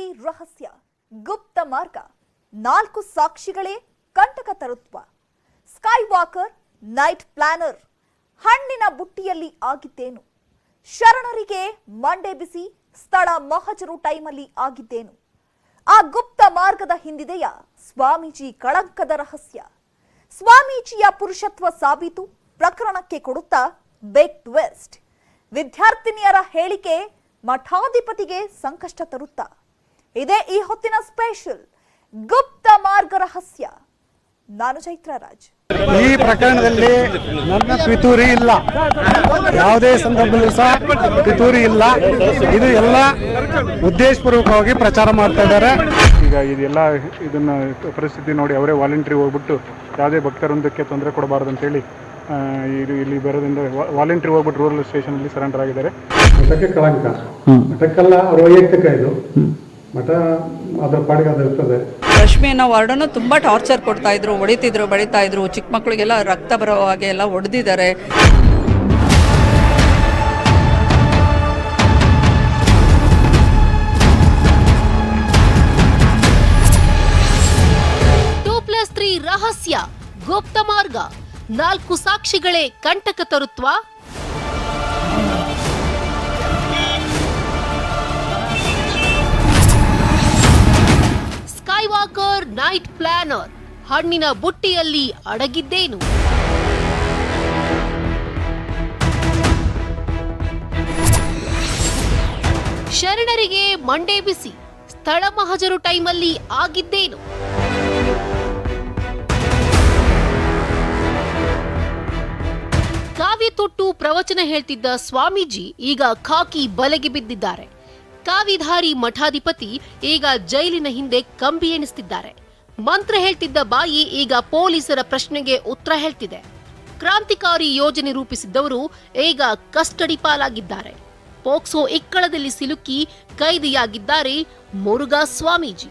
3 ರಹಸ್ಯ ಗುಪ್ತ ಮಾರ್ಗ 4 ಸಾಕ್ಷಿಗಳೇ ಕಂಟಕ ತರುತ್ವ ಸ್ಕೈ ವಾಕರ್ ನೈಟ್ ಪ್ಲಾನರ್ ಹಣ್ಣಿನ ಬುಟ್ಟಿಯಲ್ಲಿ ಆಗಿದ್ದೇನು ಶರಣರಿಗೆ ಮಂಡೆ ಬಿಸಿ ಸ್ಥಳ ಮಹಜರು ಟೈಮಲ್ಲಿ ಆಗಿದ್ದೇನು ಆ ಗುಪ್ತ ಮಾರ್ಗದ ಹಿಂದಿದೆಯ ಸ್ವಾಮೀಜಿ ಕಳಂಕದ ರಹಸ್ಯ ಸ್ವಾಮೀಜಿಯ ಪುರುಷತ್ವ ಸಾಬೀತು ಪ್ರಕರಣಕ್ಕೆ ಕೊಡುತ್ತಾ ಬಿಗ್ ಟ್ವಿಸ್ಟ್ ವಿದ್ಯಾರ್ಥಿನಿಯರ ಹೇಳಿಕೆ ಮಠಾಧಿಪತಿಗೆ ಸಂಕಷ್ಟ ತರುತ್ತಾ ಇದೇ ಈ ಹೊತ್ತಿನ ಸ್ಪೆಷಲ್ ಗುಪ್ತ ಮಾರ್ಗ ರಹಸ್ಯ. ನಾನು ಚೈತ್ರ ರಾಜ್. ಈ ಪ್ರಕರಣದಲ್ಲಿ ನನ್ನ ಪಿತೂರಿ ಇಲ್ಲ, ಯಾವುದೇ ಸಂದರ್ಭದಲ್ಲೂ ಸಹ ಪಿತೂರಿ ಇಲ್ಲ. ಇದು ಎಲ್ಲ ಉದ್ದೇಶಪೂರ್ವಕವಾಗಿ ಪ್ರಚಾರ ಮಾಡ್ತಾ ಇದ್ದಾರೆ. ಈಗ ಇದೆಲ್ಲ ಇದನ್ನ ಪರಿಸ್ಥಿತಿ ನೋಡಿ ಅವರೇ ವಾಲಂಟ್ರಿ ಹೋಗ್ಬಿಟ್ಟು ಯಾವುದೇ ಭಕ್ತರೊಂದಕ್ಕೆ ತೊಂದರೆ ಕೊಡಬಾರದು ಅಂತೇಳಿ ಇಲ್ಲಿ ಬರೋದ್ರಿಂದ ವಾಲಂಟ್ರಿ ಹೋಗ್ಬಿಟ್ಟು ರೂರಲ್ ಸ್ಟೇಷನ್ ಅಲ್ಲಿ ಸರೆಂಡರ್ ಆಗಿದ್ದಾರೆ. ಮಠಕ್ಕೆ ಕಳಂಕ, ಮಠಕ್ಕೆಲ್ಲ ಅವ್ರ ವೈಯಕ್ತಿಕ, ಇದು ಮಠ ಅದರ ಪಾಡಿಗೆ ಅದು ಇರ್ತದೆ. ರಶ್ಮಿಯನ್ನ ವಾರ್ಡನ್ನು ತುಂಬಾ ಟಾರ್ಚರ್ ಕೊಡ್ತಾ ಇದ್ರು, ಬಡಿತಾ ಇದ್ರು. ಚಿಕ್ಕ ಮಕ್ಕಳಿಗೆಲ್ಲ ರಕ್ತ ಬರೋ ಹಾಗೆ ಎಲ್ಲ ಹೊಡೆದಿದ್ದಾರೆ. ರಹಸ್ಯ ಗುಪ್ತ ಮಾರ್ಗ 4 ಸಾಕ್ಷಿಗಳೇ ಕಂಟಕ ತರುತ್ವ ಸ್ಕೈ ವಾಕರ್ ನೈಟ್ ಪ್ಲಾನರ್ ಹಣ್ಣಿನ ಬುಟ್ಟಿಯಲ್ಲಿ ಅಡಗಿದ್ದೇನು ಶರಣರಿಗೆ ಮಂಡೆ ಬಿಸಿ ಸ್ಥಳ ಮಹಜರು ಟೈಮಲ್ಲಿ ಆಗಿದ್ದೇನು ಕಾವಿ ತೊಟ್ಟು ಪ್ರವಚನ ಹೇಳ್ತಿದ್ದ ಸ್ವಾಮೀಜಿ ಈಗ ಖಾಕಿ ಬಲೆಗೆ ಬಿದ್ದಿದ್ದಾರೆ. ಕಾವಿಧಾರಿ ಮಠಾಧಿಪತಿ ಈಗ ಜೈಲಿನ ಹಿಂದೆ ಕಂಬಿ ಎಣಿಸ್ತಿದ್ದಾರೆ. ಮಂತ್ರ ಹೇಳ್ತಿದ್ದ ಬಾಯಿ ಈಗ ಪೊಲೀಸರ ಪ್ರಶ್ನೆಗೆ ಉತ್ತರ ಹೇಳ್ತಿದೆ. ಕ್ರಾಂತಿಕಾರಿ ಯೋಜನೆ ರೂಪಿಸಿದ್ದವರು ಈಗ ಕಸ್ಟಡಿ ಪಾಲಾಗಿದ್ದಾರೆ. ಪೋಕ್ಸೋ ಇಕ್ಕಳದಲ್ಲಿ ಸಿಲುಕಿ ಕೈದಿಯಾಗಿದ್ದಾರೆ ಮುರುಘಾ ಸ್ವಾಮೀಜಿ.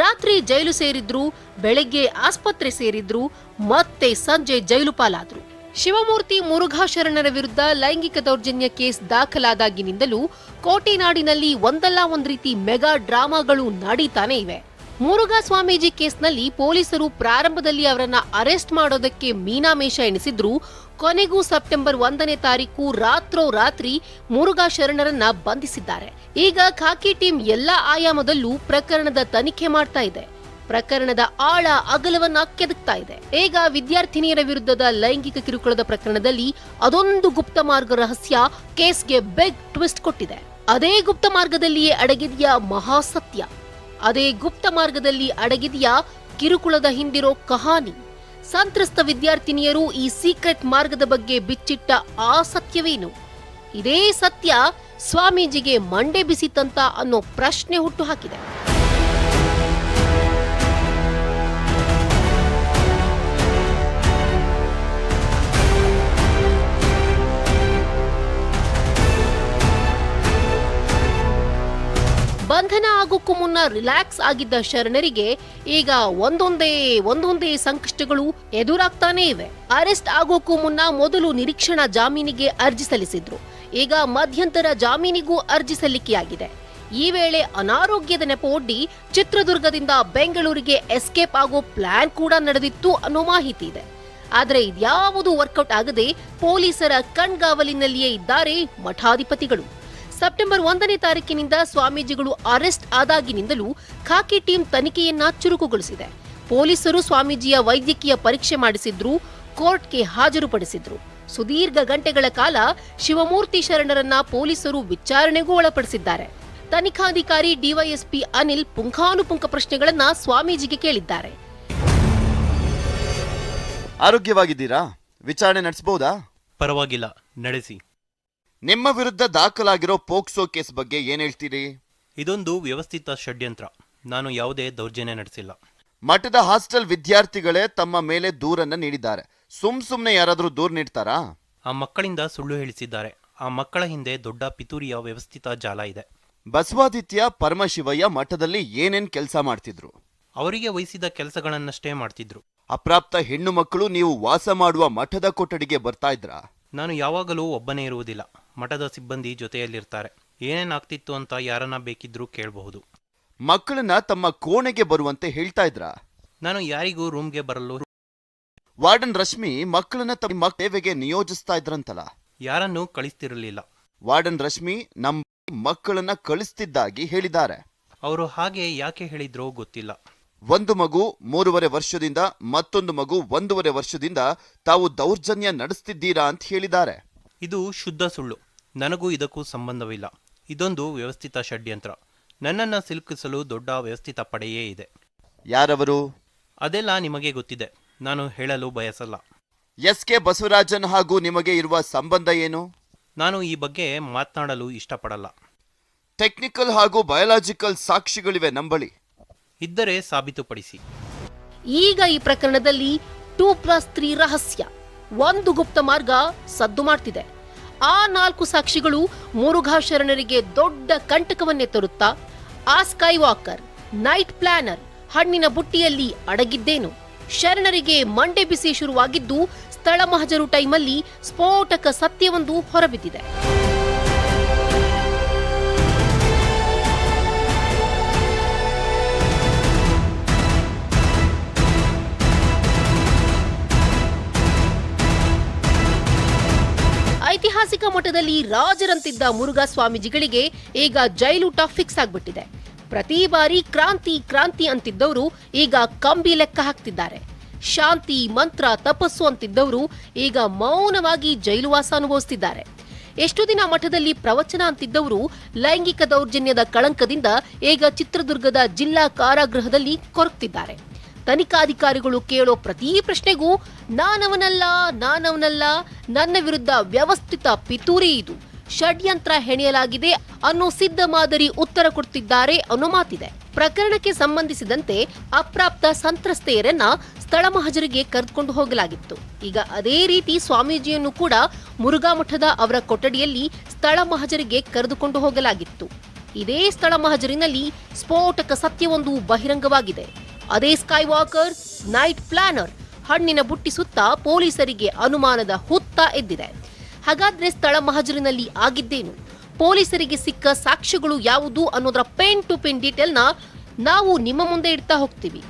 ರಾತ್ರಿ ಜೈಲು ಸೇರಿದ್ರು, ಬೆಳಗ್ಗೆ ಆಸ್ಪತ್ರೆ ಸೇರಿದ್ರು, ಮತ್ತೆ ಸಂಜೆ ಜೈಲು ಪಾಲಾದ್ರು. ಶಿವಮೂರ್ತಿ ಮುರುಘಾ ಶರಣರ ವಿರುದ್ಧ ಲೈಂಗಿಕ ದೌರ್ಜನ್ಯ ಕೇಸ್ ದಾಖಲಾದಾಗಿನಿಂದಲೂ ಕೋಟೆನಾಡಿನಲ್ಲಿ ಒಂದಲ್ಲ ಒಂದ್ ರೀತಿ ಮೆಗಾ ಡ್ರಾಮಾಗಳು ನಡೀತಾನೆ ಇವೆ. ಮುರುಘಾ ಸ್ವಾಮೀಜಿ ಕೇಸ್ನಲ್ಲಿ ಪೊಲೀಸರು ಪ್ರಾರಂಭದಲ್ಲಿ ಅವರನ್ನ ಅರೆಸ್ಟ್ ಮಾಡೋದಕ್ಕೆ ಮೀನಾಮೇಷ ಎಣಿಸಿದ್ರು. ಕೊನೆಗೂ ಸೆಪ್ಟೆಂಬರ್ 1ನೇ ತಾರೀಕು ರಾತ್ರೋರಾತ್ರಿ ಮುರುಘಾ ಶರಣರನ್ನ ಬಂಧಿಸಿದ್ದಾರೆ. ಈಗ ಖಾಕಿ ಟೀಮ್ ಎಲ್ಲಾ ಆಯಾಮದಲ್ಲೂ ಪ್ರಕರಣದ ತನಿಖೆ ಮಾಡ್ತಾ ಇದೆ. ಪ್ರಕರಣದ ಆಳ ಅಗಲವನ್ನ ಕೆದಕ್ತಾ ಇದೆ. ಈಗ ವಿದ್ಯಾರ್ಥಿನಿಯರ ವಿರುದ್ಧದ ಲೈಂಗಿಕ ಕಿರುಕುಳದ ಪ್ರಕರಣದಲ್ಲಿ ಅದೊಂದು ಗುಪ್ತ ಮಾರ್ಗ ರಹಸ್ಯ ಕೇಸ್ಗೆ ಬಿಗ್ ಟ್ವಿಸ್ಟ್ ಕೊಟ್ಟಿದೆ. ಅದೇ ಗುಪ್ತ ಮಾರ್ಗದಲ್ಲಿಯೇ ಅಡಗಿದೆಯಾ ಮಹಾಸತ್ಯ? ಅದೇ ಗುಪ್ತ ಮಾರ್ಗದಲ್ಲಿ ಅಡಗಿದೆಯಾ ಕಿರುಕುಳದ ಹಿಂದಿರೋ ಕಹಾನಿ? ಸಂತ್ರಸ್ತ ವಿದ್ಯಾರ್ಥಿನಿಯರು ಈ ಸೀಕ್ರೆಟ್ ಮಾರ್ಗದ ಬಗ್ಗೆ ಬಿಚ್ಚಿಟ್ಟ ಆ ಸತ್ಯವೇನು? ಇದೇ ಸತ್ಯ ಸ್ವಾಮೀಜಿಗೆ ಮಂಡೆ ಬಿಸಿತಂತ ಅನ್ನೋ ಪ್ರಶ್ನೆ ಹುಟ್ಟುಹಾಕಿದೆ. ಬಂಧನ ಆಗೋಕ್ಕೂ ಮುನ್ನ ರಿಲ್ಯಾಕ್ಸ್ ಆಗಿದ್ದ ಶರಣರಿಗೆ ಈಗ ಒಂದೊಂದೇ ಸಂಕಷ್ಟಗಳು ಎದುರಾಗ್ತಾನೇ ಇವೆ. ಅರೆಸ್ಟ್ ಆಗೋಕ್ಕೂ ಮುನ್ನ ಮೊದಲು ನಿರೀಕ್ಷಣಾ ಜಾಮೀನಿಗೆ ಅರ್ಜಿ ಸಲ್ಲಿಸಿದ್ರು. ಈಗ ಮಧ್ಯಂತರ ಜಾಮೀನಿಗೂ ಅರ್ಜಿ ಸಲ್ಲಿಕೆಯಾಗಿದೆ. ಈ ವೇಳೆ ಅನಾರೋಗ್ಯದ ನೆಪವೊಡ್ಡಿ ಚಿತ್ರದುರ್ಗದಿಂದ ಬೆಂಗಳೂರಿಗೆ ಎಸ್ಕೇಪ್ ಆಗೋ ಪ್ಲಾನ್ ಕೂಡ ನಡೆದಿತ್ತು ಅನ್ನೋ ಮಾಹಿತಿ ಇದೆ. ಆದ್ರೆ ಇದ್ಯಾವುದೂ ವರ್ಕೌಟ್ ಆಗದೆ ಪೊಲೀಸರ ಕಣ್ಗಾವಲಿನಲ್ಲಿಯೇ ಇದ್ದಾರೆ ಮಠಾಧಿಪತಿಗಳು. ಸೆಪ್ಟೆಂಬರ್ 1ನೇ ತಾರೀಕಿನಿಂದ ಸ್ವಾಮೀಜಿಗಳು ಅರೆಸ್ಟ್ ಆದಾಗಿನಿಂದಲೂ ಖಾಕಿ ಟೀಮ್ ತನಿಖೆಯನ್ನ ಚುರುಕುಗೊಳಿಸಿದೆ. ಪೊಲೀಸರು ಸ್ವಾಮೀಜಿಯ ವೈದ್ಯಕೀಯ ಪರೀಕ್ಷೆ ಮಾಡಿಸಿದ್ರು, ಕೋರ್ಟ್ಗೆ ಹಾಜರುಪಡಿಸಿದ್ರು. ಸುದೀರ್ಘ ಗಂಟೆಗಳ ಕಾಲ ಶಿವಮೂರ್ತಿ ಶರಣರನ್ನ ಪೊಲೀಸರು ವಿಚಾರಣೆಗೂ ಒಳಪಡಿಸಿದ್ದಾರೆ. ತನಿಖಾಧಿಕಾರಿ ಡಿವೈಎಸ್ಪಿ ಅನಿಲ್ ಪುಂಖಾನುಪುಂಖ ಪ್ರಶ್ನೆಗಳನ್ನ ಸ್ವಾಮೀಜಿಗೆ ಕೇಳಿದ್ದಾರೆ. ಆರೋಗ್ಯವಾಗಿದ್ದೀರಾ? ವಿಚಾರಣೆ ನಡೆಸಬಹುದಾ? ಪರವಾಗಿಲ್ಲ, ನಡೆಸಿ. ನಿಮ್ಮ ವಿರುದ್ಧ ದಾಖಲಾಗಿರೋ ಪೋಕ್ಸೋ ಕೇಸ್ ಬಗ್ಗೆ ಏನ್ ಹೇಳ್ತೀರಿ? ಇದೊಂದು ವ್ಯವಸ್ಥಿತ ಷಡ್ಯಂತ್ರ. ನಾನು ಯಾವುದೇ ದೌರ್ಜನ್ಯ ನಡೆಸಿಲ್ಲ. ಮಠದ ಹಾಸ್ಟೆಲ್ ವಿದ್ಯಾರ್ಥಿಗಳೇ ತಮ್ಮ ಮೇಲೆ ದೂರನ್ನ ನೀಡಿದ್ದಾರೆ. ಸುಮ್ನೆ ಯಾರಾದ್ರೂ ದೂರ ನೀಡ್ತಾರಾ? ಆ ಮಕ್ಕಳಿಂದ ಸುಳ್ಳು ಹೇಳಿಸಿದ್ದಾರೆ. ಆ ಮಕ್ಕಳ ಹಿಂದೆ ದೊಡ್ಡ ಪಿತೂರಿಯ ವ್ಯವಸ್ಥಿತ ಜಾಲ ಇದೆ. ಬಸವಾದಿತ್ಯ ಪರಮಶಿವಯ್ಯ ಮಠದಲ್ಲಿ ಏನೇನ್ ಕೆಲಸ ಮಾಡ್ತಿದ್ರು? ಅವರಿಗೆ ವಹಿಸಿದ ಕೆಲಸಗಳನ್ನಷ್ಟೇ ಮಾಡ್ತಿದ್ರು. ಅಪ್ರಾಪ್ತ ಹೆಣ್ಣು ಮಕ್ಕಳು ನೀವು ವಾಸ ಮಾಡುವ ಮಠದ ಕೊಠಡಿಗೆ ಬರ್ತಾ ಇದ್ರಾ? ನಾನು ಯಾವಾಗಲೂ ಒಬ್ಬನೇ ಇರುವುದಿಲ್ಲ. ಮಠದ ಸಿಬ್ಬಂದಿ ಜೊತೆಯಲ್ಲಿರ್ತಾರೆ. ಏನೇನಾಗ್ತಿತ್ತು ಅಂತ ಯಾರನ್ನ ಬೇಕಿದ್ರೂ ಕೇಳಬಹುದು. ಮಕ್ಕಳನ್ನ ತಮ್ಮ ಕೋಣೆಗೆ ಬರುವಂತೆ ಹೇಳ್ತಾ ಇದ್ರಾ? ನಾನು ಯಾರಿಗೂ ರೂಮ್ಗೆ ಬರಲು ವಾರ್ಡನ್ ರಶ್ಮಿ ಮಕ್ಕಳನ್ನ ತಮ್ಮ ಸೇವೆಗೆ ನಿಯೋಜಿಸ್ತಾ ಇದ್ರಂತಲ್ಲ? ಯಾರನ್ನೂ ಕಳಿಸ್ತಿರಲಿಲ್ಲ. ವಾರ್ಡನ್ ರಶ್ಮಿ ನಮ್ಮ ಮಕ್ಕಳನ್ನ ಕಳಿಸ್ತಿದ್ದಾಗಿ ಹೇಳಿದ್ದಾರೆ. ಅವರು ಹಾಗೆ ಯಾಕೆ ಹೇಳಿದ್ರೋ ಗೊತ್ತಿಲ್ಲ. ಒಂದು ಮಗು 3.5 ವರ್ಷದಿಂದ, ಮತ್ತೊಂದು ಮಗು 1.5 ವರ್ಷದಿಂದ ತಾವು ದೌರ್ಜನ್ಯ ನಡೆಸ್ತಿದ್ದೀರಾ ಅಂತ ಹೇಳಿದ್ದಾರೆ. ಇದು ಶುದ್ಧ ಸುಳ್ಳು. ನನಗೂ ಇದಕ್ಕೂ ಸಂಬಂಧವಿಲ್ಲ. ಇದೊಂದು ವ್ಯವಸ್ಥಿತ ಷಡ್ಯಂತ್ರ. ನನ್ನನ್ನು ಸಿಲುಕಿಸಲು ದೊಡ್ಡ ವ್ಯವಸ್ಥಿತ ಪಡೆಯೇ ಇದೆ. ಯಾರವರು? ಅದೆಲ್ಲ ನಿಮಗೆ ಗೊತ್ತಿದೆ. ನಾನು ಹೇಳಲು ಬಯಸಲ್ಲ. ಎಸ್.ಕೆ. ಬಸವರಾಜನ್ ಹಾಗೂ ನಿಮಗೆ ಇರುವ ಸಂಬಂಧ ಏನು? ನಾನು ಈ ಬಗ್ಗೆ ಮಾತನಾಡಲು ಇಷ್ಟಪಡಲ್ಲ. ಟೆಕ್ನಿಕಲ್ ಹಾಗೂ ಬಯೋಲಾಜಿಕಲ್ ಸಾಕ್ಷಿಗಳಿವೆ ನಂಬಳಿ. ಇದ್ದರೆ ಸಾಬೀತುಪಡಿಸಿ. ಈಗ ಈ ಪ್ರಕರಣದಲ್ಲಿ 2+3 ರಹಸ್ಯ, ಒಂದು ಗುಪ್ತ ಮಾರ್ಗ ಸದ್ದು ಮಾಡ್ತಿದೆ. ಆ 4 ಸಾಕ್ಷಿಗಳು ಮುರುಘಾ ಶರಣರಿಗೆ ದೊಡ್ಡ ಕಂಟಕವನ್ನೇ ತರುತ್ತಾ ಆ ಸ್ಕೈ ವಾಕರ್, ನೈಟ್ ಪ್ಲಾನರ್, ಹಣ್ಣಿನ ಬುಟ್ಟಿಯಲ್ಲಿ ಅಡಗಿದ್ದೇನು? ಶರಣರಿಗೆ ಮಂಡೆ ಬಿಸಿ ಶುರುವಾಗಿದ್ದು ಸ್ಥಳ ಮಹಜರು ಟೈಮಲ್ಲಿ ಸ್ಫೋಟಕ ಸತ್ಯವೊಂದು ಹೊರಬಿದ್ದಿದೆ. ಐತಿಹಾಸಿಕ ಮಠದಲ್ಲಿ ರಾಜರಂತಿದ್ದ ಮುರುಘಾ ಸ್ವಾಮೀಜಿಗಳಿಗೆ ಈಗ ಜೈಲೂಟ ಫಿಕ್ಸ್ ಆಗ್ಬಿಟ್ಟಿದೆ. ಪ್ರತಿ ಬಾರಿ ಕ್ರಾಂತಿ ಕ್ರಾಂತಿ ಅಂತಿದ್ದವರು ಈಗ ಕಂಬಿ ಲೆಕ್ಕ ಹಾಕ್ತಿದ್ದಾರೆ. ಶಾಂತಿ, ಮಂತ್ರ, ತಪಸ್ಸು ಅಂತಿದ್ದವರು ಈಗ ಮೌನವಾಗಿ ಜೈಲುವಾಸ ಅನುಭವಿಸ್ತಿದ್ದಾರೆ. ಎಷ್ಟು ದಿನ ಮಠದಲ್ಲಿ ಪ್ರವಚನ ಅಂತಿದ್ದವರು ಲೈಂಗಿಕ ದೌರ್ಜನ್ಯದ ಕಳಂಕದಿಂದ ಈಗ ಚಿತ್ರದುರ್ಗದ ಜಿಲ್ಲಾ ಕಾರಾಗೃಹದಲ್ಲಿ ಕೊರಗ್ತಿದ್ದಾರೆ. ತನಿಖಾಧಿಕಾರಿಗಳು ಕೇಳೋ ಪ್ರತಿ ಪ್ರಶ್ನೆಗೂ ನಾನವನಲ್ಲ, ನನ್ನ ವಿರುದ್ಧ ವ್ಯವಸ್ಥಿತ ಪಿತೂರಿ ಇದು, ಷಡ್ಯಂತ್ರ ಹೆಣೆಯಲಾಗಿದೆ ಅನ್ನೋ ಸಿದ್ಧ ಮಾದರಿ ಉತ್ತರ ಕೊಡ್ತಿದ್ದಾರೆ ಅನ್ನೋ ಮಾತಿದೆ. ಪ್ರಕರಣಕ್ಕೆ ಸಂಬಂಧಿಸಿದಂತೆ ಅಪ್ರಾಪ್ತ ಸಂತ್ರಸ್ತೆಯರನ್ನ ಸ್ಥಳ ಮಹಜರಿಗೆ ಕರೆದುಕೊಂಡು ಹೋಗಲಾಗಿತ್ತು. ಈಗ ಅದೇ ರೀತಿ ಸ್ವಾಮೀಜಿಯನ್ನು ಕೂಡ ಮುರುಘಾ ಮಠದ ಅವರ ಕೊಠಡಿಯಲ್ಲಿ ಸ್ಥಳ ಮಹಜರಿಗೆ ಕರೆದುಕೊಂಡು ಹೋಗಲಾಗಿತ್ತು. ಇದೇ ಸ್ಥಳ ಮಹಜರಿನಲ್ಲಿ ಸ್ಫೋಟಕ ಸತ್ಯವೊಂದು ಬಹಿರಂಗವಾಗಿದೆ. ಅದೇ ಸ್ಕೈ ವಾಕರ್, ನೈಟ್ ಪ್ಲಾನರ್, ಹಣ್ಣಿನ ಬುಟ್ಟಿ ಸುತ್ತ ಪೊಲೀಸರಿಗೆ ಅನುಮಾನದ ಹುತ್ತ ಎದ್ದಿದೆ. ಹಾಗಾದ್ರೆ ಸ್ಥಳ ಮಹಜರಿನಲ್ಲಿ ಆಗಿದ್ದೇನು? ಪೊಲೀಸರಿಗೆ ಸಿಕ್ಕ ಸಾಕ್ಷ್ಯಗಳು ಯಾವುದು ಅನ್ನೋದರ ಪೆನ್ ಟು ಪಿನ್ ಡೀಟೇಲ್ನ ನಾವು ನಿಮ್ಮ ಮುಂದೆ ಇಡ್ತಾ ಹೋಗ್ತೀವಿ.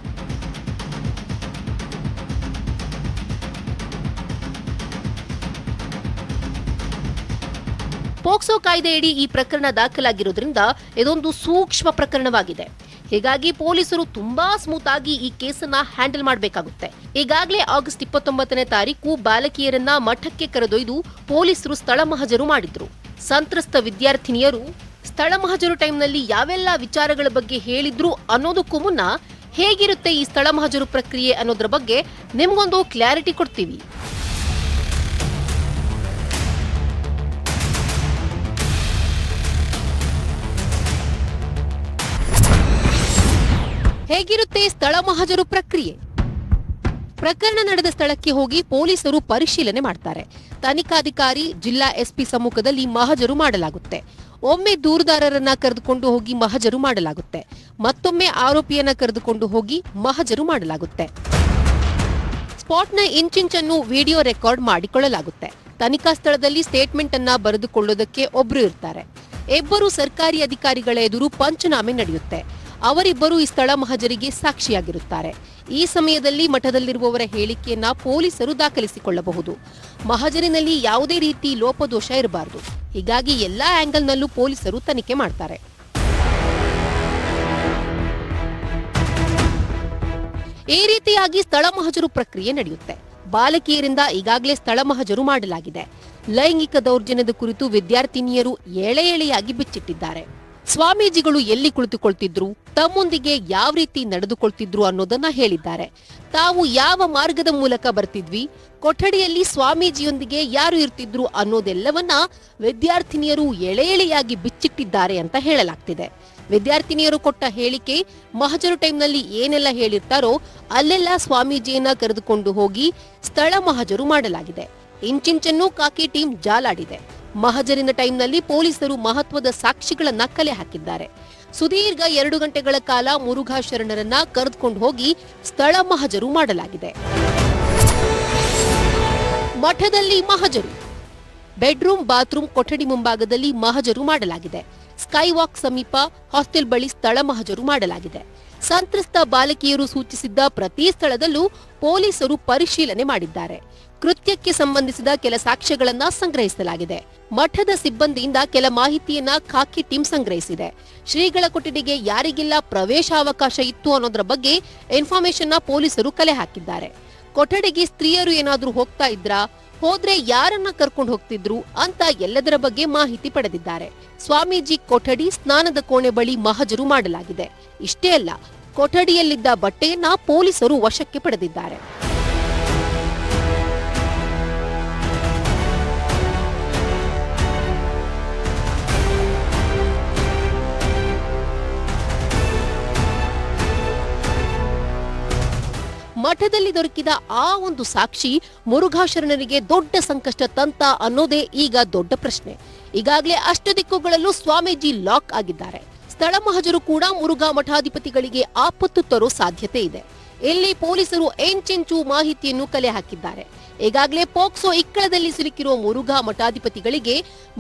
ಪೋಕ್ಸೋ ಕಾಯ್ದೆಯಡಿ ಈ ಪ್ರಕರಣ ದಾಖಲಾಗಿರೋದ್ರಿಂದ ಇದೊಂದು ಸೂಕ್ಷ್ಮ ಪ್ರಕರಣವಾಗಿದೆ. ಹೀಗಾಗಿ ಪೊಲೀಸರು ತುಂಬಾ ಸ್ಮೂತ್ ಆಗಿ ಈ ಕೇಸನ್ನ ಹ್ಯಾಂಡಲ್ ಮಾಡಬೇಕಾಗುತ್ತೆ. ಈಗಾಗಲೇ ಆಗಸ್ಟ್ 29ನೇ ತಾರೀಕು ಬಾಲಕಿಯರನ್ನ ಮಠಕ್ಕೆ ಕರೆದೊಯ್ದು ಪೊಲೀಸರು ಸ್ಥಳ ಮಹಜರು ಮಾಡಿದ್ರು. ಸಂತ್ರಸ್ತ ವಿದ್ಯಾರ್ಥಿನಿಯರು ಸ್ಥಳ ಮಹಜರು ಟೈಮ್ನಲ್ಲಿ ಯಾವೆಲ್ಲ ವಿಚಾರಗಳ ಬಗ್ಗೆ ಹೇಳಿದ್ರು ಅನ್ನೋದಕ್ಕೂ ಮುನ್ನ ಹೇಗಿರುತ್ತೆ ಈ ಸ್ಥಳ ಮಹಜರು ಪ್ರಕ್ರಿಯೆ ಅನ್ನೋದ್ರ ಬಗ್ಗೆ ನಿಮ್ಗೊಂದು ಕ್ಲಾರಿಟಿ ಕೊಡ್ತೀವಿ. ಹೇಗಿರುತ್ತೆ ಸ್ಥಳ ಮಹಜರು ಪ್ರಕ್ರಿಯೆ? ಪ್ರಕರಣ ನಡೆದ ಸ್ಥಳಕ್ಕೆ ಹೋಗಿ ಪೊಲೀಸರು ಪರಿಶೀಲನೆ ಮಾಡ್ತಾರೆ. ತನಿಖಾಧಿಕಾರಿ, ಜಿಲ್ಲಾ ಎಸ್ಪಿ ಸಮ್ಮುಖದಲ್ಲಿ ಮಹಜರು ಮಾಡಲಾಗುತ್ತೆ. ಒಮ್ಮೆ ದೂರುದಾರರನ್ನ ಕರೆದುಕೊಂಡು ಹೋಗಿ ಮಹಜರು ಮಾಡಲಾಗುತ್ತೆ. ಮತ್ತೊಮ್ಮೆ ಆರೋಪಿಯನ್ನ ಕರೆದುಕೊಂಡು ಹೋಗಿ ಮಹಜರು ಮಾಡಲಾಗುತ್ತೆ. ಸ್ಪಾಟ್ನ ಇಂಚಿಂಚನ್ನು ವಿಡಿಯೋ ರೆಕಾರ್ಡ್ ಮಾಡಿಕೊಳ್ಳಲಾಗುತ್ತೆ. ತನಿಖಾ ಸ್ಥಳದಲ್ಲಿ ಸ್ಟೇಟ್ಮೆಂಟ್ ಅನ್ನ ಬರೆದುಕೊಳ್ಳೋದಕ್ಕೆ ಒಬ್ರು ಇರ್ತಾರೆ. ಇಬ್ಬರು ಸರ್ಕಾರಿ ಅಧಿಕಾರಿಗಳ ಎದುರು ಪಂಚನಾಮೆ ನಡೆಯುತ್ತೆ. ಅವರಿಬ್ಬರು ಈ ಸ್ಥಳ ಮಹಜರಿಗೆ ಸಾಕ್ಷಿಯಾಗಿರುತ್ತಾರೆ. ಈ ಸಮಯದಲ್ಲಿ ಮಠದಲ್ಲಿರುವವರ ಹೇಳಿಕೆಯನ್ನ ಪೊಲೀಸರು ದಾಖಲಿಸಿಕೊಳ್ಳಬಹುದು. ಮಹಜರಿನಲ್ಲಿ ಯಾವುದೇ ರೀತಿ ಲೋಪದೋಷ ಇರಬಾರದು. ಹೀಗಾಗಿ ಎಲ್ಲಾ ಆಂಗಲ್ನಲ್ಲೂ ಪೊಲೀಸರು ತನಿಖೆ ಮಾಡ್ತಾರೆ. ಈ ರೀತಿಯಾಗಿ ಸ್ಥಳ ಮಹಜರು ಪ್ರಕ್ರಿಯೆ ನಡೆಯುತ್ತೆ. ಬಾಲಕಿಯರಿಂದ ಈಗಾಗಲೇ ಸ್ಥಳ ಮಹಜರು ಮಾಡಲಾಗಿದೆ. ಲೈಂಗಿಕ ದೌರ್ಜನ್ಯದ ಕುರಿತು ವಿದ್ಯಾರ್ಥಿನಿಯರು ಎಳೆಯಾಗಿ ಬಿಚ್ಚಿಟ್ಟಿದ್ದಾರೆ. ಸ್ವಾಮೀಜಿಗಳು ಎಲ್ಲಿ ಕುಳಿತುಕೊಳ್ತಿದ್ರು, ತಮ್ಮೊಂದಿಗೆ ಯಾವ ರೀತಿ ನಡೆದುಕೊಳ್ತಿದ್ರು ಅನ್ನೋದನ್ನ ಹೇಳಿದ್ದಾರೆ. ತಾವು ಯಾವ ಮಾರ್ಗದ ಮೂಲಕ ಬರ್ತಿದ್ವಿ, ಕೊಠಡಿಯಲ್ಲಿ ಸ್ವಾಮೀಜಿಯೊಂದಿಗೆ ಯಾರು ಇರ್ತಿದ್ರು ಅನ್ನೋದೆಲ್ಲವನ್ನ ವಿದ್ಯಾರ್ಥಿನಿಯರು ಎಳೆಯಾಗಿ ಬಿಚ್ಚಿಟ್ಟಿದ್ದಾರೆ ಅಂತ ಹೇಳಲಾಗ್ತಿದೆ. ವಿದ್ಯಾರ್ಥಿನಿಯರು ಕೊಟ್ಟ ಹೇಳಿಕೆ, ಮಹಜರು ಟೈಮ್ನಲ್ಲಿ ಏನೆಲ್ಲ ಹೇಳಿರ್ತಾರೋ ಅಲ್ಲೆಲ್ಲ ಸ್ವಾಮೀಜಿಯನ್ನ ಕರೆದುಕೊಂಡು ಹೋಗಿ ಸ್ಥಳ ಮಹಜರು ಮಾಡಲಾಗಿದೆ. ಇಂಚಿಂಚನ್ನೂ ಕಾಕಿ ಟೀಮ್ ಜಾಲಾಡಿದೆ. ಮಹಜರಿನ ಟೈಮ್ನಲ್ಲಿ ಪೊಲೀಸರು ಮಹತ್ವದ ಸಾಕ್ಷಿಗಳನ್ನ ಕಲೆ ಹಾಕಿದ್ದಾರೆ. ಸುದೀರ್ಘ 2 ಗಂಟೆಗಳ ಕಾಲ ಮುರುಘಾ ಶರಣರನ್ನ ಕರೆದುಕೊಂಡು ಹೋಗಿ ಸ್ಥಳ ಮಹಜರು ಮಾಡಲಾಗಿದೆ. ಮಠದಲ್ಲಿ ಮಹಜರು ಬೆಡ್ರೂಮ್ ಬಾತ್ರೂಮ್ ಕೊಠಡಿ ಮುಂಭಾಗದಲ್ಲಿ ಮಹಜರು ಮಾಡಲಾಗಿದೆ. ಸ್ಕೈ ವಾಕ್ ಸಮೀಪ ಹಾಸ್ಟೆಲ್ ಬಳಿ ಸ್ಥಳ ಮಹಜರು ಮಾಡಲಾಗಿದೆ. ಸಂತ್ರಸ್ತ ಬಾಲಕಿಯರು ಸೂಚಿಸಿದ್ದ ಪ್ರತಿ ಸ್ಥಳದಲ್ಲೂ ಪೊಲೀಸರು ಪರಿಶೀಲನೆ ಮಾಡಿದ್ದಾರೆ. ಕೃತ್ಯಕ್ಕೆ ಸಂಬಂಧಿಸಿದ ಕೆಲ ಸಾಕ್ಷ್ಯಗಳನ್ನ ಸಂಗ್ರಹಿಸಲಾಗಿದೆ. ಮಠದ ಸಿಬ್ಬಂದಿಯಿಂದ ಕೆಲ ಮಾಹಿತಿಯನ್ನ ಖಾಕಿ ಟೀಮ್ ಸಂಗ್ರಹಿಸಿದೆ. ಶ್ರೀಗಳ ಕೊಠಡಿಗೆ ಯಾರಿಗೆಲ್ಲ ಪ್ರವೇಶಾವಕಾಶ ಇತ್ತು ಅನ್ನೋದರ ಬಗ್ಗೆ ಇನ್ಫಾರ್ಮೇಶನ್ ನ ಪೊಲೀಸರು ಕಲೆ ಹಾಕಿದ್ದಾರೆ. ಕೊಠಡಿಗೆ ಸ್ತ್ರೀಯರು ಏನಾದ್ರೂ ಹೋಗ್ತಾ ಇದ್ರಾ, ಹೋದ್ರೆ ಯಾರನ್ನ ಕರ್ಕೊಂಡು ಹೋಗ್ತಿದ್ರು ಅಂತ ಎಲ್ಲದರ ಬಗ್ಗೆ ಮಾಹಿತಿ ಪಡೆದಿದ್ದಾರೆ. ಸ್ವಾಮೀಜಿ ಕೊಠಡಿ, ಸ್ನಾನದ ಕೋಣೆ ಬಳಿ ಮಹಜರು ಮಾಡಲಾಗಿದೆ. ಇಷ್ಟೇ ಅಲ್ಲ, ಕೊಠಡಿಯಲ್ಲಿದ್ದ ಬಟ್ಟೆಯನ್ನ ಪೊಲೀಸರು ವಶಕ್ಕೆ ಪಡೆದಿದ್ದಾರೆ. ಮಠದಲ್ಲಿ ದೊರಕಿದ ಆ ಒಂದು ಸಾಕ್ಷಿ ಮುರುಘಾ ಶರಣರಿಗೆ ದೊಡ್ಡ ಸಂಕಷ್ಟ ತಂತ ಅನ್ನೋದೇ ಈಗ ದೊಡ್ಡ ಪ್ರಶ್ನೆ. ಈಗಾಗಲೇ ಅಷ್ಟು ದಿಕ್ಕುಗಳಲ್ಲೂ ಸ್ವಾಮೀಜಿ ಲಾಕ್ ಆಗಿದ್ದಾರೆ. ಸ್ಥಳ ಮಹಜರು ಕೂಡ ಮುರುಘಾ ಮಠಾಧಿಪತಿಗಳಿಗೆ ಆಪತ್ತು ತರೋ ಸಾಧ್ಯತೆ ಇದೆ. ಇಲ್ಲಿ ಪೊಲೀಸರು ಎಂಚೆಂಚು ಮಾಹಿತಿಯನ್ನು ಕಲೆ ಹಾಕಿದ್ದಾರೆ. ಈಗಾಗಲೇ ಪೋಕ್ಸೋ ಇಕ್ಕಳದಲ್ಲಿ ಸಿಲುಕಿರುವ ಮುರುಘಾ ಮಠಾಧಿಪತಿಗಳಿಗೆ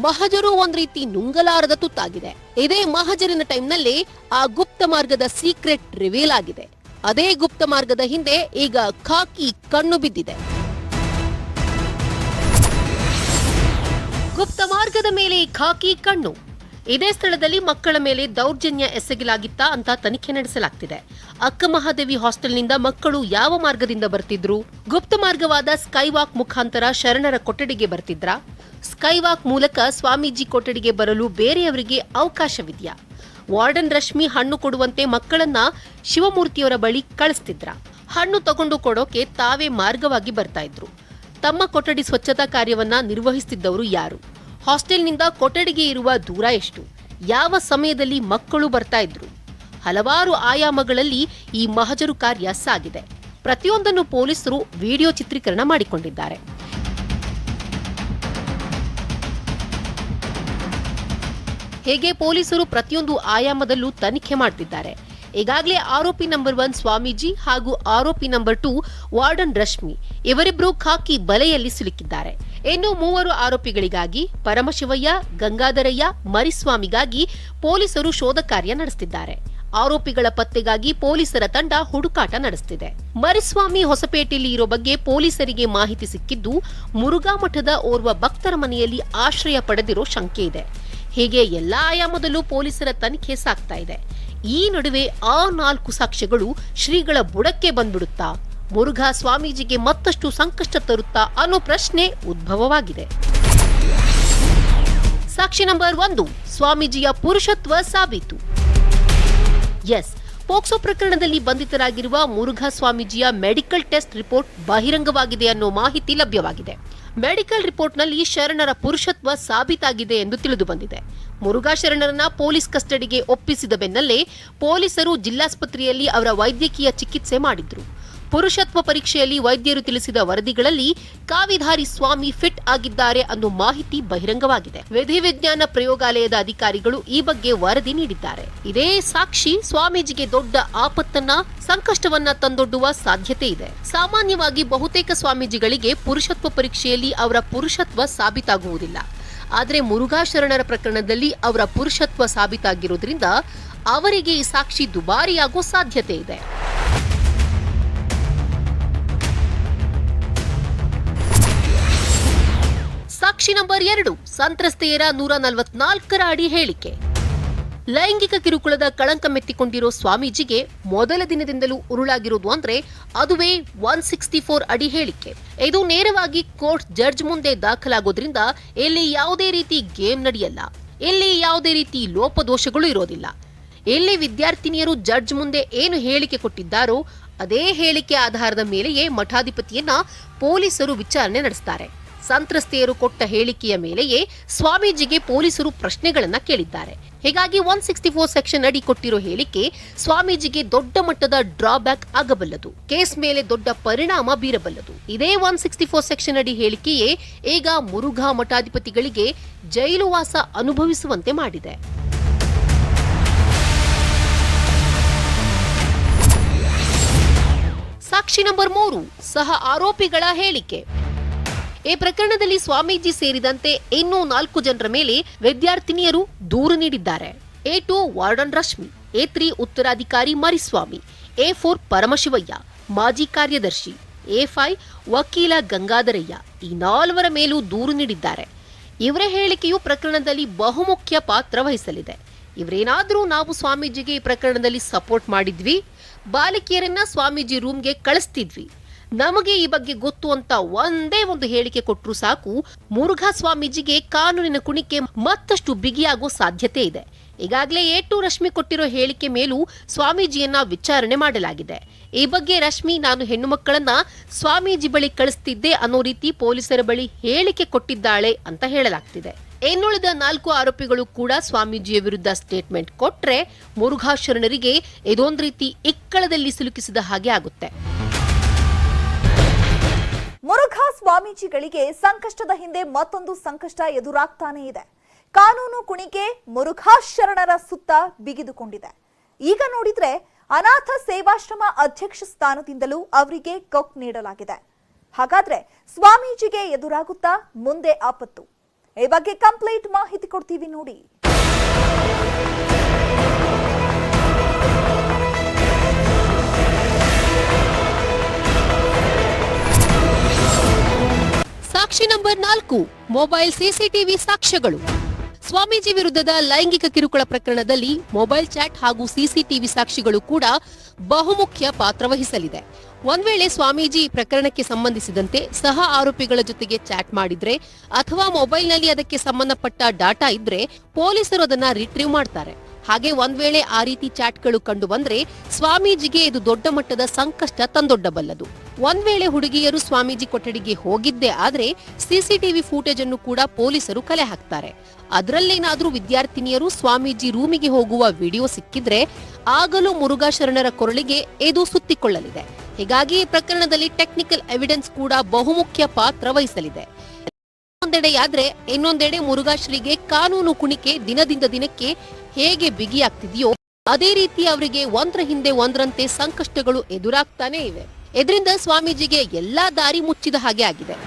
ಮಹಜರು ಒಂದ್ ರೀತಿ ನುಂಗಲಾರದ ತುತ್ತಾಗಿದೆ. ಇದೇ ಮಹಜರಿನ ಟೈಮ್ನಲ್ಲಿ ಆ ಗುಪ್ತ ಮಾರ್ಗದ ಸೀಕ್ರೆಟ್ ರಿವೀಲ್ ಆಗಿದೆ. ಅದೇ ಗುಪ್ತ ಮಾರ್ಗದ ಹಿಂದೆ ಈಗ ಖಾಕಿ ಕಣ್ಣು ಬಿದ್ದಿದೆ. ಗುಪ್ತ ಮಾರ್ಗದ ಮೇಲೆ ಖಾಕಿ ಕಣ್ಣು. ಇದೇ ಸ್ಥಳದಲ್ಲಿ ಮಕ್ಕಳ ಮೇಲೆ ದೌರ್ಜನ್ಯ ಎಸಗಲಾಗಿತ್ತಾ ಅಂತ ತನಿಖೆ ನಡೆಸಲಾಗ್ತಿದೆ. ಅಕ್ಕಮಹಾದೇವಿ ಹಾಸ್ಟೆಲ್ನಿಂದ ಮಕ್ಕಳು ಯಾವ ಮಾರ್ಗದಿಂದ ಬರ್ತಿದ್ರು? ಗುಪ್ತ ಮಾರ್ಗವಾದ ಸ್ಕೈವಾಕ್ ಮುಖಾಂತರ ಶರಣರ ಕೊಠಡಿಗೆ ಬರ್ತಿದ್ರಾ? ಸ್ಕೈವಾಕ್ ಮೂಲಕ ಸ್ವಾಮೀಜಿ ಕೊಠಡಿಗೆ ಬರಲು ಬೇರೆಯವರಿಗೆ ಅವಕಾಶವಿದೆಯಾ? ವಾರ್ಡನ್ ರಶ್ಮಿ ಹಣ್ಣು ಕೊಡುವಂತೆ ಮಕ್ಕಳನ್ನ ಶಿವಮೂರ್ತಿಯವರ ಬಳಿ ಕಳಿಸ್ತಿದ್ರ? ಹಣ್ಣು ತಗೊಂಡು ಕೊಡೋಕೆ ತಾವೇ ಮಾರ್ಗವಾಗಿ ಬರ್ತಾ ಇದ್ರು. ತಮ್ಮ ಕೊಠಡಿ ಸ್ವಚ್ಛತಾ ಕಾರ್ಯವನ್ನ ನಿರ್ವಹಿಸುತ್ತಿದ್ದವರು ಯಾರು? ಹಾಸ್ಟೆಲ್ನಿಂದ ಕೊಠಡಿಗೆ ಇರುವ ದೂರ ಎಷ್ಟು? ಯಾವ ಸಮಯದಲ್ಲಿ ಮಕ್ಕಳು ಬರ್ತಾ ಇದ್ರು? ಹಲವಾರು ಆಯಾಮಗಳಲ್ಲಿ ಈ ಮಹಜರು ಕಾರ್ಯ ಸಾಗಿದೆ. ಪ್ರತಿಯೊಂದನ್ನು ಪೊಲೀಸರು ವಿಡಿಯೋ ಚಿತ್ರೀಕರಣ ಮಾಡಿಕೊಂಡಿದ್ದಾರೆ. ಹೇಗೆ ಪೊಲೀಸರು ಪ್ರತಿಯೊಂದು ಆಯಾಮದಲ್ಲೂ ತನಿಖೆ ಮಾಡ್ತಿದ್ದಾರೆ. ಈಗಾಗಲೇ ಆರೋಪಿ ನಂಬರ್ 1 ಸ್ವಾಮೀಜಿ ಹಾಗೂ ಆರೋಪಿ ನಂಬರ್ 2 ವಾರ್ಡನ್ ರಶ್ಮಿ ಇವರಿಬ್ಬರು ಖಾಕಿ ಬಲೆಯಲ್ಲಿ ಸಿಲುಕಿದ್ದಾರೆ. ಇನ್ನು 3 ಆರೋಪಿಗಳಿಗಾಗಿ ಪರಮಶಿವಯ್ಯ, ಗಂಗಾಧರಯ್ಯ, ಮರಿಸ್ವಾಮಿಗಾಗಿ ಪೊಲೀಸರು ಶೋಧ ಕಾರ್ಯ ನಡೆಸುತ್ತಿದ್ದಾರೆ. ಆರೋಪಿಗಳ ಪತ್ತೆಗಾಗಿ ಪೊಲೀಸರ ತಂಡ ಹುಡುಕಾಟ ನಡೆಸುತ್ತಿದೆ. ಮರಿಸ್ವಾಮಿ ಹೊಸಪೇಟೆಯಲ್ಲಿ ಇರೋ ಬಗ್ಗೆ ಪೊಲೀಸರಿಗೆ ಮಾಹಿತಿ ಸಿಕ್ಕಿದ್ದು ಮುರುಘಾ ಮಠದ ಓರ್ವ ಭಕ್ತರ ಮನೆಯಲ್ಲಿ ಆಶ್ರಯ ಪಡೆದಿರೋ ಶಂಕೆ ಇದೆ. ಹೀಗೆ ಎಲ್ಲಾ ಆಯಾಮದಲ್ಲೂ ಪೊಲೀಸರ ತನಿಖೆ ಸಾಗ್ತಾ ಇದೆ. ಈ ನಡುವೆ ಆ 4 ಸಾಕ್ಷ್ಯಗಳು ಶ್ರೀಗಳ ಬುಡಕ್ಕೆ ಬಂದ್ಬಿಡುತ್ತಾ? ಮುರುಘಾ ಸ್ವಾಮೀಜಿಗೆ ಮತ್ತಷ್ಟು ಸಂಕಷ್ಟ ತರುತ್ತಾ ಅನ್ನೋ ಪ್ರಶ್ನೆ ಉದ್ಭವವಾಗಿದೆ. ಸಾಕ್ಷಿ ನಂಬರ್ 1, ಸ್ವಾಮೀಜಿಯ ಪುರುಷತ್ವ ಸಾಬೀತು. ಎಸ್, ಪೋಕ್ಸೋ ಪ್ರಕರಣದಲ್ಲಿ ಬಂಧಿತರಾಗಿರುವ ಮುರುಘಾ ಸ್ವಾಮೀಜಿಯ ಮೆಡಿಕಲ್ ಟೆಸ್ಟ್ ರಿಪೋರ್ಟ್ ಬಹಿರಂಗವಾಗಿದೆ ಅನ್ನೋ ಮಾಹಿತಿ ಲಭ್ಯವಾಗಿದೆ. ಮೆಡಿಕಲ್ ರಿಪೋರ್ಟ್ನಲ್ಲಿ ಶರಣರ ಪುರುಷತ್ವ ಸಾಬೀತಾಗಿದೆ ಎಂದು ತಿಳಿದು ಬಂದಿದೆ. ಮುರುಘಾ ಶರಣರನ್ನ ಪೊಲೀಸ್ ಕಸ್ಟಡಿಗೆ ಒಪ್ಪಿಸಿದ ಬೆನ್ನಲ್ಲೇ ಪೊಲೀಸರು ಜಿಲ್ಲಾಸ್ಪತ್ರೆಯಲ್ಲಿ ಅವರ ವೈದ್ಯಕೀಯ ಚಿಕಿತ್ಸೆ ಮಾಡಿದ್ರು. ಪುರುಷತ್ವ ಪರೀಕ್ಷೆಯಲ್ಲಿ ವೈದ್ಯರು ತಿಳಿಸಿದ ವರದಿಗಳಲ್ಲಿ ಕಾವಿಧಾರಿ ಸ್ವಾಮಿ ಫಿಟ್ ಆಗಿದ್ದಾರೆ ಅನ್ನೋ ಮಾಹಿತಿ ಬಹಿರಂಗವಾಗಿದೆ. ವಿಧಿವಿಜ್ಞಾನ ಪ್ರಯೋಗಾಲಯದ ಅಧಿಕಾರಿಗಳು ಈ ಬಗ್ಗೆ ವರದಿ ನೀಡಿದ್ದಾರೆ. ಇದೇ ಸಾಕ್ಷಿ ಸ್ವಾಮೀಜಿಗೆ ದೊಡ್ಡ ಆಪತ್ತನ್ನ, ಸಂಕಷ್ಟವನ್ನ ತಂದೊಡ್ಡುವ ಸಾಧ್ಯತೆ ಇದೆ. ಸಾಮಾನ್ಯವಾಗಿ ಬಹುತೇಕ ಸ್ವಾಮೀಜಿಗಳಿಗೆ ಪುರುಷತ್ವ ಪರೀಕ್ಷೆಯಲ್ಲಿ ಅವರ ಪುರುಷತ್ವ ಸಾಬೀತಾಗುವುದಿಲ್ಲ. ಆದರೆ ಮುರುಘಾ ಶರಣರ ಪ್ರಕರಣದಲ್ಲಿ ಅವರ ಪುರುಷತ್ವ ಸಾಬೀತಾಗಿರೋದ್ರಿಂದ ಅವರಿಗೆ ಈ ಸಾಕ್ಷಿ ದುಬಾರಿಯಾಗೋ ಸಾಧ್ಯತೆ ಇದೆ. ಸಾಕ್ಷಿ ನಂಬರ್ 2, ಸಂತ್ರಸ್ತೆಯರ 144 ಅಡಿ ಹೇಳಿಕೆ. ಲೈಂಗಿಕ ಕಿರುಕುಳದ ಕಳಂಕ ಮೆತ್ತಿಕೊಂಡಿರೋ ಸ್ವಾಮೀಜಿಗೆ ಮೊದಲ ದಿನದಿಂದಲೂ ಉರುಳಾಗಿರೋದು ಅಂದ್ರೆ ಅದುವೇ 164 ಅಡಿ ಹೇಳಿಕೆ. ಇದು ನೇರವಾಗಿ ಕೋರ್ಟ್ ಜಡ್ಜ್ ಮುಂದೆ ದಾಖಲಾಗೋದ್ರಿಂದ ಇಲ್ಲಿ ಯಾವುದೇ ರೀತಿ ಗೇಮ್ ನಡೆಯಲ್ಲ. ಇಲ್ಲಿ ಯಾವುದೇ ರೀತಿ ಲೋಪದೋಷಗಳು ಇರೋದಿಲ್ಲ. ಇಲ್ಲಿ ವಿದ್ಯಾರ್ಥಿನಿಯರು ಜಡ್ಜ್ ಮುಂದೆ ಏನು ಹೇಳಿಕೆ ಕೊಟ್ಟಿದ್ದಾರೋ ಅದೇ ಹೇಳಿಕೆ ಆಧಾರದ ಮೇಲೆಯೇ ಮಠಾಧಿಪತಿಯನ್ನ ಪೊಲೀಸರು ವಿಚಾರಣೆ ನಡೆಸುತ್ತಾರೆ. ಸಂತ್ರಸ್ತೆಯರು ಕೊಟ್ಟ ಹೇಳಿಕೆಯ ಮೇಲೆಯೇ ಸ್ವಾಮೀಜಿಗೆ ಪೊಲೀಸರು ಪ್ರಶ್ನೆಗಳನ್ನ ಕೇಳಿದ್ದಾರೆ. ಹೀಗಾಗಿ 164 ಸೆಕ್ಷನ್ ಅಡಿ ಕೊಟ್ಟಿರೋ ಹೇಳಿಕೆ ಸ್ವಾಮೀಜಿಗೆ ದೊಡ್ಡ ಮಟ್ಟದ ಡ್ರಾಬ್ಯಾಕ್ ಆಗಬಲ್ಲದು. ಕೇಸ್ ಮೇಲೆ ದೊಡ್ಡ ಪರಿಣಾಮ ಬೀರಬಲ್ಲದು. ಇದೇ 164 ಸೆಕ್ಷನ್ ಅಡಿ ಹೇಳಿಕೆಯೇ ಈಗ ಮುರುಘಾ ಮಠಾಧಿಪತಿಗಳಿಗೆ ಜೈಲುವಾಸ ಅನುಭವಿಸುವಂತೆ ಮಾಡಿದೆ. ಸಾಕ್ಷಿ ನಂಬರ್ 3, ಸಹ ಆರೋಪಿಗಳ ಹೇಳಿಕೆ. ಈ ಪ್ರಕರಣದಲ್ಲಿ ಸ್ವಾಮೀಜಿ ಸೇರಿದಂತೆ ಇನ್ನೂ 4 ಜನರ ಮೇಲೆ ವಿದ್ಯಾರ್ಥಿನಿಯರು ದೂರು ನೀಡಿದ್ದಾರೆ. A2 ವಾರ್ಡನ್ ರಶ್ಮಿ, A3 ಉತ್ತರಾಧಿಕಾರಿ ಮರಿಸ್ವಾಮಿ, A4 ಪರಮಶಿವಯ್ಯ, ಮಾಜಿ ಕಾರ್ಯದರ್ಶಿ, A5 ವಕೀಲ ಗಂಗಾಧರಯ್ಯ ಈ 4 ಮೇಲೂ ದೂರು ನೀಡಿದ್ದಾರೆ. ಇವರ ಹೇಳಿಕೆಯು ಪ್ರಕರಣದಲ್ಲಿ ಬಹುಮುಖ್ಯ ಪಾತ್ರ ವಹಿಸಲಿದೆ. ಇವರೇನಾದರೂ ನಾವು ಸ್ವಾಮೀಜಿಗೆ ಈ ಪ್ರಕರಣದಲ್ಲಿ ಸಪೋರ್ಟ್ ಮಾಡಿದ್ವಿ, ಬಾಲಕಿಯರನ್ನ ಸ್ವಾಮೀಜಿ ರೂಮ್ಗೆ ಕಳಿಸ್ತಿದ್ವಿ, ನಮಗೆ ಈ ಬಗ್ಗೆ ಗೊತ್ತು ಅಂತ ಒಂದೇ ಒಂದು ಹೇಳಿಕೆ ಕೊಟ್ಟರು ಸಾಕು, ಮುರುಘಾ ಸ್ವಾಮೀಜಿಗೆ ಕಾನೂನಿನ ಕುಣಿಕೆ ಮತ್ತಷ್ಟು ಬಿಗಿಯಾಗೋ ಸಾಧ್ಯತೆ ಇದೆ. ಈಗಾಗಲೇ A2 ರಶ್ಮಿ ಕೊಟ್ಟಿರೋ ಹೇಳಿಕೆ ಮೇಲೂ ಸ್ವಾಮೀಜಿಯನ್ನ ವಿಚಾರಣೆ ಮಾಡಲಾಗಿದೆ. ಈ ಬಗ್ಗೆ ರಶ್ಮಿ ನಾನು ಹೆಣ್ಣು ಮಕ್ಕಳನ್ನ ಸ್ವಾಮೀಜಿ ಬಳಿ ಕಳಿಸ್ತಿದ್ದೆ ಅನ್ನೋ ರೀತಿ ಪೊಲೀಸರ ಬಳಿ ಹೇಳಿಕೆ ಕೊಟ್ಟಿದ್ದಾಳೆ ಅಂತ ಹೇಳಲಾಗ್ತಿದೆ. ಇನ್ನುಳಿದ 4 ಆರೋಪಿಗಳು ಕೂಡ ಸ್ವಾಮೀಜಿಯ ವಿರುದ್ಧ ಸ್ಟೇಟ್ಮೆಂಟ್ ಕೊಟ್ರೆ ಮುರುಘಾ ಶರಣರಿಗೆ ಇದೊಂದು ರೀತಿ ಇಕ್ಕಳದಲ್ಲಿ ಸಿಲುಕಿಸಿದ ಹಾಗೆ ಆಗುತ್ತೆ. ಮುರುಘಾ ಸ್ವಾಮೀಜಿಗಳಿಗೆ ಸಂಕಷ್ಟದ ಹಿಂದೆ ಮತ್ತೊಂದು ಸಂಕಷ್ಟ ಎದುರಾಗ್ತಾನೆ ಇದೆ. ಕಾನೂನು ಕುಣಿಕೆ ಮುರುಘಾ ಶರಣರ ಸುತ್ತ ಬಿಗಿದುಕೊಂಡಿದೆ. ಈಗ ನೋಡಿದ್ರೆ ಅನಾಥ ಸೇವಾಶ್ರಮ ಅಧ್ಯಕ್ಷ ಸ್ಥಾನದಿಂದಲೂ ಅವರಿಗೆ ಕೊಕ್ ನೀಡಲಾಗಿದೆ. ಹಾಗಾದ್ರೆ ಸ್ವಾಮೀಜಿಗೆ ಎದುರಾಗುತ್ತಾ ಮುಂದೆ ಆಪತ್ತು? ಈ ಬಗ್ಗೆ ಕಂಪ್ಲೀಟ್ ಮಾಹಿತಿ ಕೊಡ್ತೀವಿ ನೋಡಿ. ಸಾಕ್ಷಿ ನಂಬರ್ 4 ಮೊಬೈಲ್ ಸಿಸಿಟಿವಿ ಸಾಕ್ಷ್ಯಗಳು. ಸ್ವಾಮೀಜಿ ವಿರುದ್ಧದ ಲೈಂಗಿಕ ಕಿರುಕುಳ ಪ್ರಕರಣದಲ್ಲಿ ಮೊಬೈಲ್ ಚಾಟ್ ಹಾಗೂ ಸಿಸಿಟಿವಿ ಸಾಕ್ಷಿಗಳು ಕೂಡ ಬಹುಮುಖ್ಯ ಪಾತ್ರ ವಹಿಸಲಿದೆ. ಒಂದ್ ವೇಳೆ ಸ್ವಾಮೀಜಿ ಪ್ರಕರಣಕ್ಕೆ ಸಂಬಂಧಿಸಿದಂತೆ ಸಹ ಆರೋಪಿಗಳ ಜೊತೆಗೆ ಚಾಟ್ ಮಾಡಿದ್ರೆ ಅಥವಾ ಮೊಬೈಲ್ನಲ್ಲಿ ಅದಕ್ಕೆ ಸಂಬಂಧಪಟ್ಟ ಡಾಟಾ ಇದ್ರೆ ಪೊಲೀಸರು ಅದನ್ನ ರಿಟ್ರೀವ್ ಮಾಡ್ತಾರೆ. ಹಾಗೆ ಒಂದ್ ವೇಳೆ ಆ ರೀತಿ ಚಾಟ್ಗಳು ಕಂಡು ಬಂದ್ರೆ ಸ್ವಾಮೀಜಿಗೆ ಇದು ದೊಡ್ಡ ಮಟ್ಟದ ಸಂಕಷ್ಟ ತಂದೊಡ್ಡಬಲ್ಲದು. ಒಂದ್ ವೇಳೆ ಹುಡುಗಿಯರು ಸ್ವಾಮೀಜಿ ಕೊಠಡಿಗೆ ಹೋಗಿದ್ದೇ ಆದ್ರೆ ಸಿಸಿಟಿವಿ ಫೂಟೇಜ್ ಅನ್ನು ಕೂಡ ಪೊಲೀಸರು ಕಲೆ ಹಾಕ್ತಾರೆ. ಅದರಲ್ಲೇನಾದ್ರೂ ವಿದ್ಯಾರ್ಥಿನಿಯರು ಸ್ವಾಮೀಜಿ ರೂಮಿಗೆ ಹೋಗುವ ವಿಡಿಯೋ ಸಿಕ್ಕಿದ್ರೆ ಆಗಲೂ ಮುರುಘಾ ಶರಣರ ಕೊರಳಿಗೆ ಇದು ಸುತ್ತಿಕೊಳ್ಳಲಿದೆ. ಹೀಗಾಗಿ ಈ ಪ್ರಕರಣದಲ್ಲಿ ಟೆಕ್ನಿಕಲ್ ಎವಿಡೆನ್ಸ್ ಕೂಡ ಬಹುಮುಖ್ಯ ಪಾತ್ರ ವಹಿಸಲಿದೆ. ಒಂದೆಡೆಯಾದ್ರೆ ಇನ್ನೊಂದೆಡೆ ಮುರುಘಾ ಶ್ರೀಗೆ ಕಾನೂನು ಕುಣಿಕೆ ದಿನದಿಂದ ದಿನಕ್ಕೆ ಹೇಗೆ ಬಿಗಿಯಾಗ್ತಿದೆಯೋ ಅದೇ ರೀತಿ ಅವರಿಗೆ ಒಂದ್ರ ಹಿಂದೆ ಒಂದರಂತೆ ಸಂಕಷ್ಟಗಳು ಎದುರಾಗ್ತಾನೆ ಇವೆ. ಇದರಿಂದ ಸ್ವಾಮೀಜಿಗೆ ಎಲ್ಲಾ ದಾರಿ ಮುಚ್ಚಿದ ಹಾಗೆ ಆಗಿದೆ.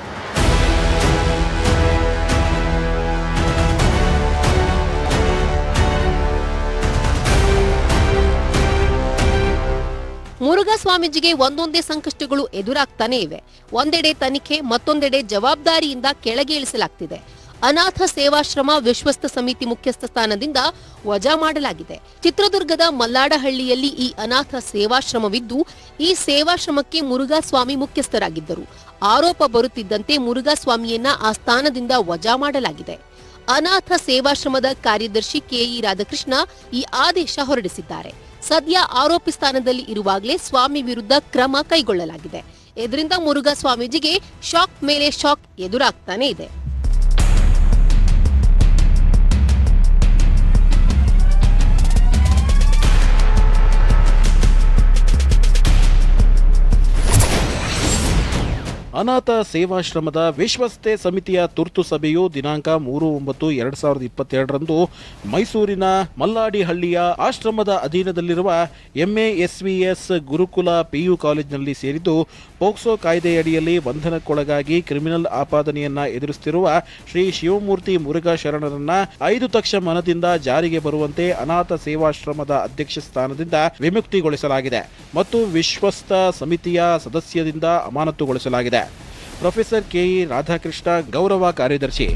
ಮುರುಘಾ ಸ್ವಾಮೀಜಿಗೆ ಒಂದೊಂದೇ ಸಂಕಷ್ಟಗಳು ಎದುರಾಗ್ತಾನೆ ಇವೆ. ಒಂದೆಡೆ ತನಿಖೆ, ಮತ್ತೊಂದೆಡೆ ಜವಾಬ್ದಾರಿಯಿಂದ ಕೆಳಗೆ ಇಳಿಸಲಾಗ್ತಿದೆ. ಅನಾಥ ಸೇವಾಶ್ರಮ ವಿಶ್ವಸ್ತ ಸಮಿತಿ ಮುಖ್ಯಸ್ಥ ಸ್ಥಾನದಿಂದ ವಜಾ ಮಾಡಲಾಗಿದೆ. ಚಿತ್ರದುರ್ಗದ ಮಲ್ಲಾಡಹಳ್ಳಿಯಲ್ಲಿ ಈ ಅನಾಥ ಸೇವಾಶ್ರಮವಿದ್ದು ಈ ಸೇವಾಶ್ರಮಕ್ಕೆ ಮುರುಘಾ ಸ್ವಾಮಿ ಮುಖ್ಯಸ್ಥರಾಗಿದ್ದರು. ಆರೋಪ ಬರುತ್ತಿದ್ದಂತೆ ಮುರುಘಾ ಸ್ವಾಮಿಯನ್ನ ಆ ಸ್ಥಾನದಿಂದ ವಜಾ ಮಾಡಲಾಗಿದೆ. ಅನಾಥ ಸೇವಾಶ್ರಮದ ಕಾರ್ಯದರ್ಶಿ ಕೆಇ ರಾಧಾಕೃಷ್ಣ ಈ ಆದೇಶ ಹೊರಡಿಸಿದ್ದಾರೆ. ಸದ್ಯ ಆರೋಪಿ ಸ್ಥಾನದಲ್ಲಿ ಇರುವಾಗಲೇ ಸ್ವಾಮಿ ವಿರುದ್ಧ ಕ್ರಮ ಕೈಗೊಳ್ಳಲಾಗಿದೆ. ಇದರಿಂದ ಮುರುಘಾ ಸ್ವಾಮೀಜಿಗೆ ಶಾಕ್ ಮೇಲೆ ಶಾಕ್ ಎದುರಾಗ್ತಾನೆ ಇದೆ. ಅನಾಥ ಸೇವಾಶ್ರಮದ ವಿಶ್ವಸ್ತೆ ಸಮಿತಿಯ ತುರ್ತು ಸಭೆಯು ದಿನಾಂಕ 3/9/2022ರಂದು ಮೈಸೂರಿನ ಮಲ್ಲಾಡಿಹಳ್ಳಿಯ ಆಶ್ರಮದ ಅಧೀನದಲ್ಲಿರುವ MASVS ಗುರುಕುಲ PU ಕಾಲೇಜಿನಲ್ಲಿ ಸೇರಿದ್ದು, ಪೋಕ್ಸೋ ಕಾಯ್ದೆಯಡಿಯಲ್ಲಿ ಬಂಧನಕ್ಕೊಳಗಾಗಿ ಕ್ರಿಮಿನಲ್ ಆಪಾದನೆಯನ್ನ ಎದುರಿಸುತ್ತಿರುವ ಶ್ರೀ ಶಿವಮೂರ್ತಿ ಮುರುಘಾ ಶರಣರನ್ನ 5 ತಕ್ಷ ಮನದಿಂದ ಜಾರಿಗೆ ಬರುವಂತೆ ಅನಾಥ ಸೇವಾಶ್ರಮದ ಅಧ್ಯಕ್ಷ ಸ್ಥಾನದಿಂದ ವಿಮುಕ್ತಿಗೊಳಿಸಲಾಗಿದೆ ಮತ್ತು ವಿಶ್ವಸ್ತ ಸಮಿತಿಯ ಸದಸ್ಯದಿಂದ ಅಮಾನತುಗೊಳಿಸಲಾಗಿದೆ. ಪ್ರೊಫೆಸರ್ ಕೆಇ ರಾಧಾಕೃಷ್ಣ ಗೌರವ ಕಾರ್ಯದರ್ಶಿ.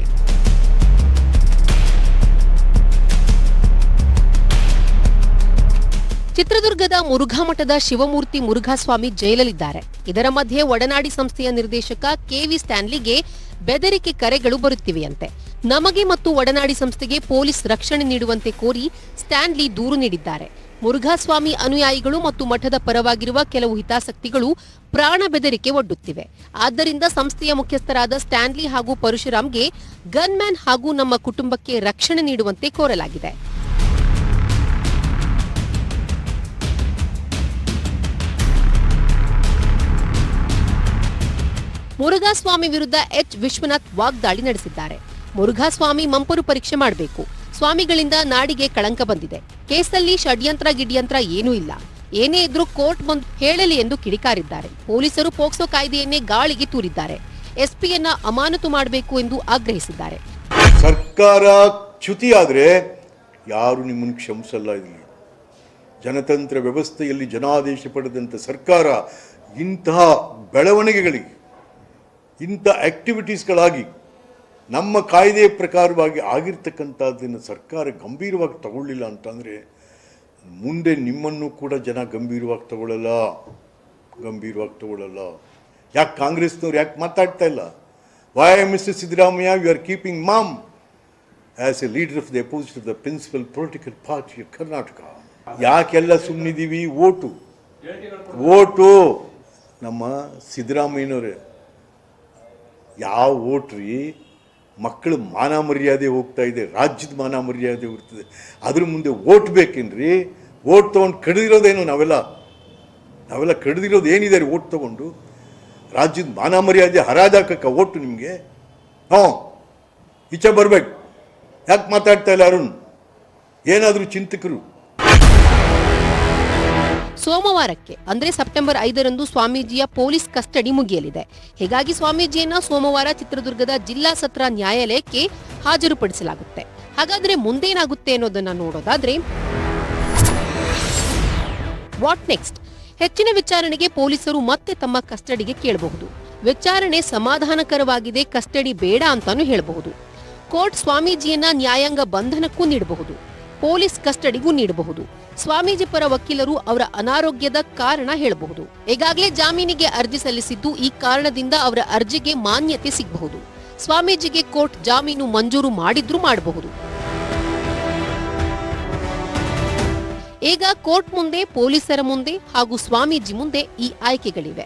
ಚಿತ್ರದುರ್ಗದ ಮುರುಘಾ ಮಠದ ಶಿವಮೂರ್ತಿ ಮುರುಘಾ ಸ್ವಾಮಿ ಜೈಲಲ್ಲಿದ್ದಾರೆ. ಇದರ ಮಧ್ಯೆ ಒಡನಾಡಿ ಸಂಸ್ಥೆಯ ನಿರ್ದೇಶಕ KV ಸ್ಟ್ಯಾನ್ಲಿಗೆ ಬೆದರಿಕೆ ಕರೆಗಳು ಬರುತ್ತಿವೆಯಂತೆ. ನಮಗೆ ಮತ್ತು ಒಡನಾಡಿ ಸಂಸ್ಥೆಗೆ ಪೊಲೀಸ್ ರಕ್ಷಣೆ ನೀಡುವಂತೆ ಕೋರಿ ಸ್ಟ್ಯಾನ್ಲಿ ದೂರು ನೀಡಿದ್ದಾರೆ. ಮುರುಘಾ ಸ್ವಾಮಿ ಅನುಯಾಯಿಗಳು ಮತ್ತು ಮಠದ ಪರವಾಗಿರುವ ಕೆಲವು ಹಿತಾಸಕ್ತಿಗಳು ಪ್ರಾಣ ಬೆದರಿಕೆ ಒಡ್ಡುತ್ತಿವೆ. ಆದ್ದರಿಂದ ಸಂಸ್ಥೆಯ ಮುಖ್ಯಸ್ಥರಾದ ಸ್ಟ್ಯಾನ್ಲಿ ಹಾಗೂ ಪರಶುರಾಮ್ಗೆ ಗನ್ಮ್ಯಾನ್ ಹಾಗೂ ನಮ್ಮ ಕುಟುಂಬಕ್ಕೆ ರಕ್ಷಣೆ ನೀಡುವಂತೆ ಕೋರಲಾಗಿದೆ. ಮುರುಘಾ ಸ್ವಾಮಿ ವಿರುದ್ಧ ವಿಶ್ವನಾಥ್ ವಾಗ್ದಾಳಿ ನಡೆಸಿದ್ದಾರೆ. ಮುರುಘಾ ಸ್ವಾಮಿ ಮಂಪರು ಪರೀಕ್ಷೆ ಮಾಡಬೇಕು. ಸ್ವಾಮಿಗಳಿಂದ ನಾಡಿಗೆ ಕಳಂಕ ಬಂದಿದೆ. ಕೇಸಲ್ಲಿ ಷಡ್ಯಂತ್ರ ಗಿಡ್ಯಂತ್ರ ಏನೂ ಇಲ್ಲ. ಏನೇ ಇದ್ರೂ ಕೋರ್ಟ್ ಬಂದು ಹೇಳಲಿ ಎಂದು ಕಿಡಿಕಾರಿದ್ದಾರೆ. ಪೊಲೀಸರು ಪೋಕ್ಸೋ ಕಾಯ್ದೆಯನ್ನೇ ಗಾಳಿಗೆ ತೂರಿದ್ದಾರೆ. ಎಸ್ಪಿಯನ್ನ ಅಮಾನತು ಮಾಡಬೇಕು ಎಂದು ಆಗ್ರಹಿಸಿದ್ದಾರೆ. ಸರ್ಕಾರ ಚ್ಯುತಿಯಾದರೆ ಯಾರು ನಿಮ್ಮನ್ನು ಕ್ಷಮಿಸಲ್ಲ. ಇಲ್ಲಿ ಜನತಂತ್ರ ವ್ಯವಸ್ಥೆಯಲ್ಲಿ ಜನಾದೇಶ ಪಡೆದಂಥ ಸರ್ಕಾರ ಇಂತಹ ಬೆಳವಣಿಗೆಗಳಿಗೆ, ಇಂಥ ಆಕ್ಟಿವಿಟೀಸ್ಗಳಾಗಿ ನಮ್ಮ ಕಾಯ್ದೆಯ ಪ್ರಕಾರವಾಗಿ ಆಗಿರ್ತಕ್ಕಂಥದ್ದನ್ನು ಸರ್ಕಾರ ಗಂಭೀರವಾಗಿ ತಗೊಳ್ಳಿಲ್ಲ ಅಂತಂದರೆ ಮುಂದೆ ನಿಮ್ಮನ್ನು ಕೂಡ ಜನ ಗಂಭೀರವಾಗಿ ತಗೊಳ್ಳಲ್ಲ. ಯಾಕೆ ಕಾಂಗ್ರೆಸ್ನವ್ರು ಯಾಕೆ ಮಾತಾಡ್ತಾ ಇಲ್ಲ? Why mister Siddaramaiah you are keeping mum as a leader of the opposite of the principal political party of Karnataka. ಯಾಕೆಲ್ಲ ಸುಮ್ಮನಿದ್ದೀವಿ? ಓಟು ನಮ್ಮ ಸಿದ್ದರಾಮಯ್ಯನವರೇ. ಯಾವ ಓಟ್ರಿ? ಮಕ್ಕಳು ಮಾನ ಮರ್ಯಾದೆ ಹೋಗ್ತಾ ಇದೆ, ರಾಜ್ಯದ ಮಾನ ಮರ್ಯಾದೆ ಹೋಗ್ತದೆ. ಅದ್ರ ಮುಂದೆ ಓಟ್ ಬೇಕೇನ್ರಿ? ಓಟ್ ತೊಗೊಂಡು ಕಡಿದಿರೋದೇನು? ನಾವೆಲ್ಲ ಕಡಿದಿರೋದು ಏನಿದೆ ರೀ? ಓಟ್ ತೊಗೊಂಡು ರಾಜ್ಯದ ಮಾನ ಮರ್ಯಾದೆ ಹರಾಜಾಕಕ್ಕ ಓಟು ನಿಮಗೆ? ಈಚೆ ಬರ್ಬೇಕು. ಯಾಕೆ ಮಾತಾಡ್ತಾ ಇಲ್ಲ ಅರುಣ್? ಏನಾದರೂ ಚಿಂತಕರು. ಸೋಮವಾರಕ್ಕೆ ಅಂದ್ರೆ ಸೆಪ್ಟೆಂಬರ್ 5ರಂದು ಸ್ವಾಮೀಜಿಯ ಪೊಲೀಸ್ ಕಸ್ಟಡಿ ಮುಗಿಯಲಿದೆ. ಹೀಗಾಗಿ ಸ್ವಾಮೀಜಿಯನ್ನ ಸೋಮವಾರ ಚಿತ್ರದುರ್ಗದ ಜಿಲ್ಲಾ ಸತ್ರ ನ್ಯಾಯಾಲಯಕ್ಕೆ ಹಾಜರುಪಡಿಸಲಾಗುತ್ತೆ. ಹಾಗಾದ್ರೆ ಮುಂದೇನಾಗುತ್ತೆ ಅನ್ನೋದನ್ನ ನೋಡೋದಾದ್ರೆ, ವಾಟ್ ನೆಕ್ಸ್ಟ್? ಹೆಚ್ಚಿನ ವಿಚಾರಣೆಗೆ ಪೊಲೀಸರು ಮತ್ತೆ ತಮ್ಮ ಕಸ್ಟಡಿಗೆ ಕೇಳಬಹುದು. ವಿಚಾರಣೆ ಸಮಾಧಾನಕರವಾಗಿದೆ, ಕಸ್ಟಡಿ ಬೇಡ ಅಂತಾನೂ ಹೇಳಬಹುದು. ಕೋರ್ಟ್ ಸ್ವಾಮೀಜಿಯನ್ನ ನ್ಯಾಯಾಂಗ ಬಂಧನಕ್ಕೂ ನೀಡಬಹುದು, ಪೊಲೀಸ್ ಕಸ್ಟಡಿಗೂ ನೀಡಬಹುದು. ಸ್ವಾಮೀಜಿ ಪರ ವಕೀಲರು ಅವರ ಅನಾರೋಗ್ಯದ ಕಾರಣ ಹೇಳಬಹುದು. ಈಗಾಗಲೇ ಜಾಮೀನಿಗೆ ಅರ್ಜಿ ಸಲ್ಲಿಸಿದ್ದು, ಈ ಕಾರಣದಿಂದ ಅವರ ಅರ್ಜಿಗೆ ಮಾನ್ಯತೆ ಸಿಗಬಹುದು. ಸ್ವಾಮೀಜಿಗೆ ಕೋರ್ಟ್ ಜಾಮೀನು ಮಂಜೂರು ಮಾಡಿದ್ರೂ ಮಾಡಬಹುದು. ಈಗ ಕೋರ್ಟ್ ಮುಂದೆ, ಪೊಲೀಸರ ಮುಂದೆ ಹಾಗೂ ಸ್ವಾಮೀಜಿ ಮುಂದೆ ಈ ಆಯ್ಕೆಗಳಿವೆ.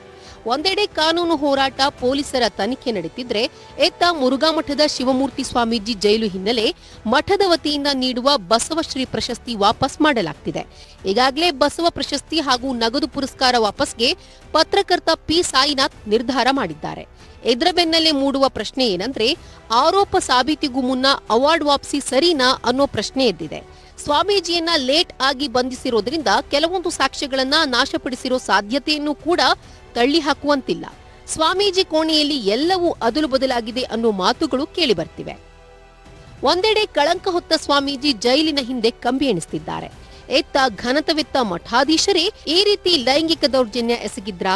ಒಂದೆಡೆ ಕಾನೂನು ಹೋರಾಟ, ಪೊಲೀಸರ ತನಿಖೆ ನಡೆದಿದ್ರೆ, ಎತ್ತ ಮುರುಘಾ ಮಠದ ಶಿವಮೂರ್ತಿ ಸ್ವಾಮೀಜಿ ಜೈಲು ಹಿನ್ನೆಲೆ ಮಠದ ವತಿಯಿಂದ ನೀಡುವ ಬಸವಶ್ರೀ ಪ್ರಶಸ್ತಿ ವಾಪಸ್ ಮಾಡಲಾಗ್ತಿದೆ. ಈಗಾಗಲೇ ಬಸವ ಪ್ರಶಸ್ತಿ ಹಾಗೂ ನಗದು ಪುರಸ್ಕಾರ ವಾಪಸ್ಗೆ ಪತ್ರಕರ್ತ ಪಿ ಸಾಯಿನಾಥ್ ನಿರ್ಧಾರ ಮಾಡಿದ್ದಾರೆ. ಇದರ ಬೆನ್ನಲ್ಲೇ ಮೂಡುವ ಪ್ರಶ್ನೆ ಏನಂದ್ರೆ, ಆರೋಪ ಸಾಬೀತಿಗೂ ಮುನ್ನ ಅವಾರ್ಡ್ ವಾಪಸಿ ಸರಿನಾ ಅನ್ನೋ ಪ್ರಶ್ನೆ ಎದ್ದಿದೆ. ಸ್ವಾಮೀಜಿಯನ್ನ ಲೇಟ್ ಆಗಿ ಬಂಧಿಸಿರೋದ್ರಿಂದ ಕೆಲವೊಂದು ಸಾಕ್ಷ್ಯಗಳನ್ನ ನಾಶಪಡಿಸಿರೋ ಸಾಧ್ಯತೆಯನ್ನು ಕೂಡ ತಳ್ಳಿ ಹಾಕುವಂತಿಲ್ಲ. ಸ್ವಾಮೀಜಿ ಕೋಣೆಯಲ್ಲಿ ಎಲ್ಲವೂ ಅದಲು ಬದಲಾಗಿದೆ ಅನ್ನೋ ಮಾತುಗಳು ಕೇಳಿ ಬರ್ತಿವೆ. ಒಂದೆಡೆ ಕಳಂಕ ಹೊತ್ತ ಸ್ವಾಮೀಜಿ ಜೈಲಿನ ಹಿಂದೆ ಕಂಬಿ ಎಣಿಸ್ತಿದ್ದಾರೆ. ಎತ್ತ ಘನತವೆತ್ತ ಮಠಾಧೀಶರೇ ಈ ರೀತಿ ಲೈಂಗಿಕ ದೌರ್ಜನ್ಯ ಎಸಗಿದ್ರ,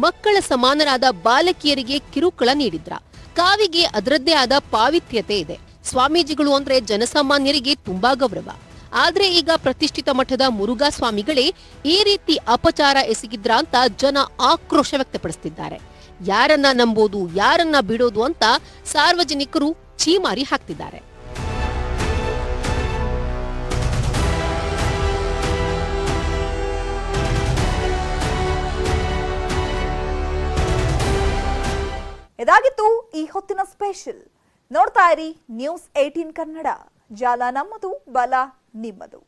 ಮಕ್ಕಳ ಸಮಾನರಾದ ಬಾಲಕಿಯರಿಗೆ ಕಿರುಕುಳ ನೀಡಿದ್ರ. ಕಾವಿಗೆ ಅದರದ್ದೇ ಆದ ಪಾವಿತ್ರ್ಯತೆ ಇದೆ. ಸ್ವಾಮೀಜಿಗಳು ಅಂದ್ರೆ ಜನಸಾಮಾನ್ಯರಿಗೆ ತುಂಬಾ ಗೌರವ. ಆದ್ರೆ ಈಗ ಪ್ರತಿಷ್ಠಿತ ಮಠದ ಮುರುಘಾ ಸ್ವಾಮಿಗಳೇ ಈ ರೀತಿ ಅಪಚಾರ ಎಸಗಿದ್ರ ಅಂತ ಜನ ಆಕ್ರೋಶ ವ್ಯಕ್ತಪಡಿಸುತ್ತಿದ್ದಾರೆ. ಯಾರನ್ನ ನಂಬೋದು, ಯಾರನ್ನ ಬಿಡೋದು ಅಂತ ಸಾರ್ವಜನಿಕರು ಛೀಮಾರಿ ಹಾಕ್ತಿದ್ದಾರೆ. ಇದಾಗಿತ್ತು ಈ ಹೊತ್ತಿನ ಸ್ಪೆಷಲ್. ನೋಡ್ತಾ ಇರಿ ನ್ಯೂಸ್ 18 ಕನ್ನಡ. ಜಾಲ ನಮ್ಮದು, ಬಲ ನಿಮ್ಮದು.